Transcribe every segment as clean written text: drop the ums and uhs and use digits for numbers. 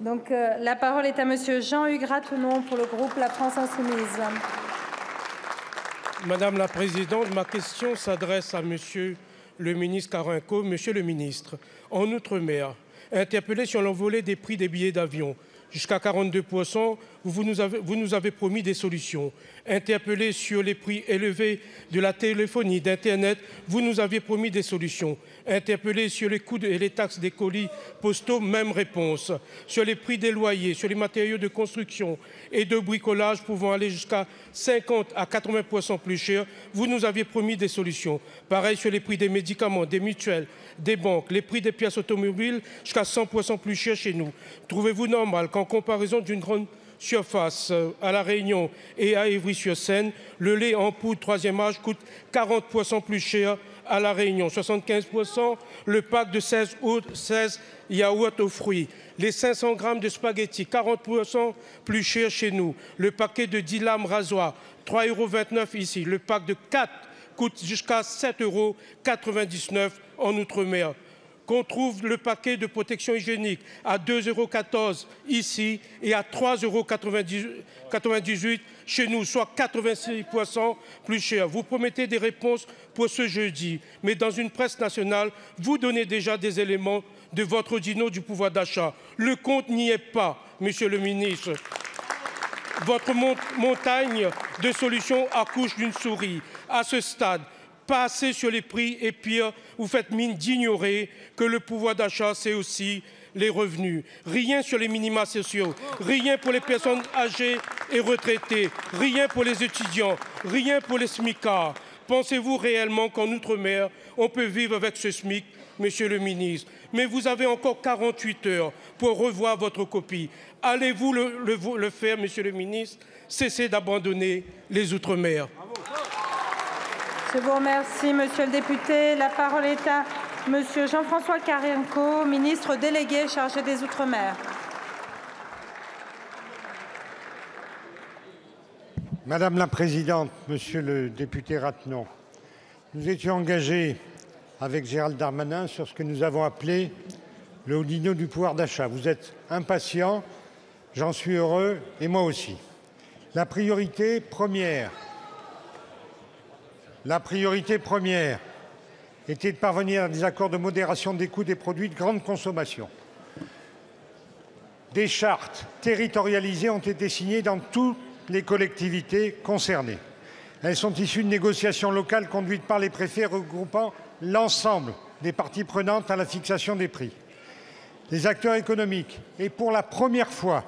Donc, la parole est à Monsieur Jean-Hugues Ratenon pour le groupe La France Insoumise. Madame la Présidente, ma question s'adresse à Monsieur le ministre Carenco. Monsieur le ministre, en Outre-mer, interpellé sur l'envolée des prix des billets d'avion, jusqu'à 42%, vous nous avez promis des solutions. Interpellé sur les prix élevés de la téléphonie, d'Internet, vous nous aviez promis des solutions. Interpellé sur les coûts et les taxes des colis postaux, même réponse. Sur les prix des loyers, sur les matériaux de construction et de bricolage pouvant aller jusqu'à 50 à 80% plus cher, vous nous aviez promis des solutions. Pareil sur les prix des médicaments, des mutuelles, des banques, les prix des pièces automobiles jusqu'à 100% plus cher chez nous. Trouvez-vous normal qu'en comparaison d'une grande surface à La Réunion et à Évry-sur-Seine, le lait en poudre troisième âge coûte 40% plus cher à La Réunion, 75% le pack de 16 yaourts aux fruits, les 500 grammes de spaghettis, 40% plus cher chez nous, le paquet de 10 lames rasoirs, 3,29 € ici, le pack de 4 coûte jusqu'à 7,99 € en Outre-mer. Qu'on trouve le paquet de protection hygiénique à 2,14 € ici et à 3,98 € chez nous, soit 86% plus cher. Vous promettez des réponses pour ce jeudi, mais dans une presse nationale, vous donnez déjà des éléments de votre dino du pouvoir d'achat. Le compte n'y est pas, Monsieur le ministre. Votre montagne de solutions accouche d'une souris. À ce stade, pas assez sur les prix et pire, vous faites mine d'ignorer que le pouvoir d'achat, c'est aussi les revenus. Rien sur les minima sociaux, rien pour les personnes âgées et retraitées, rien pour les étudiants, rien pour les smicards. Pensez-vous réellement qu'en Outre-mer, on peut vivre avec ce SMIC, Monsieur le ministre? Mais vous avez encore 48 heures pour revoir votre copie. Allez-vous le faire, Monsieur le ministre? Cessez d'abandonner les Outre-mer. Je vous remercie, Monsieur le député. La parole est à Monsieur Jean-François Carenco, ministre délégué chargé des Outre-mer. Madame la Présidente, Monsieur le député Ratenon, nous étions engagés avec Gérald Darmanin sur ce que nous avons appelé le haut dino du pouvoir d'achat. Vous êtes impatient, j'en suis heureux, et moi aussi. La priorité première était de parvenir à des accords de modération des coûts des produits de grande consommation. Des chartes territorialisées ont été signées dans toutes les collectivités concernées. Elles sont issues de négociations locales conduites par les préfets regroupant l'ensemble des parties prenantes à la fixation des prix. Les acteurs économiques et pour la première fois,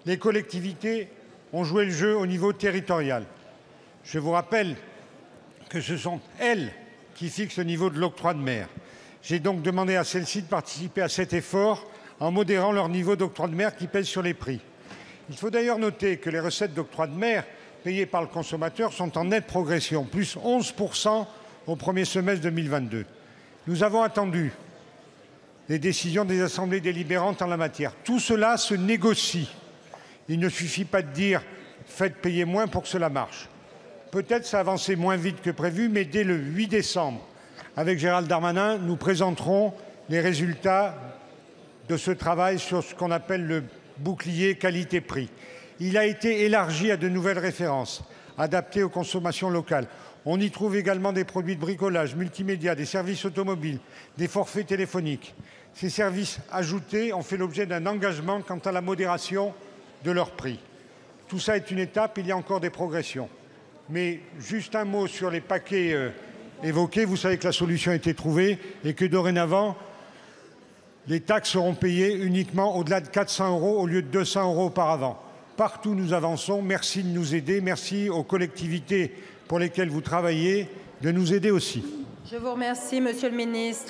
les collectivités ont joué le jeu au niveau territorial. Je vous rappelle que ce sont elles qui fixent le niveau de l'octroi de mer. J'ai donc demandé à celles-ci de participer à cet effort en modérant leur niveau d'octroi de mer qui pèse sur les prix. Il faut d'ailleurs noter que les recettes d'octroi de mer payées par le consommateur sont en nette progression, plus 11% au premier semestre 2022. Nous avons attendu les décisions des assemblées délibérantes en la matière. Tout cela se négocie. Il ne suffit pas de dire « faites payer moins » pour que cela marche. Peut-être ça a avancé moins vite que prévu, mais dès le 8 décembre, avec Gérald Darmanin, nous présenterons les résultats de ce travail sur ce qu'on appelle le bouclier qualité-prix. Il a été élargi à de nouvelles références, adaptées aux consommations locales. On y trouve également des produits de bricolage, multimédia, des services automobiles, des forfaits téléphoniques. Ces services ajoutés ont fait l'objet d'un engagement quant à la modération de leur prix. Tout ça est une étape, il y a encore des progressions. Mais juste un mot sur les paquets évoqués. Vous savez que la solution a été trouvée et que dorénavant, les taxes seront payées uniquement au-delà de 400 € au lieu de 200 € auparavant. Partout nous avançons. Merci de nous aider. Merci aux collectivités pour lesquelles vous travaillez de nous aider aussi. Je vous remercie, Monsieur le ministre.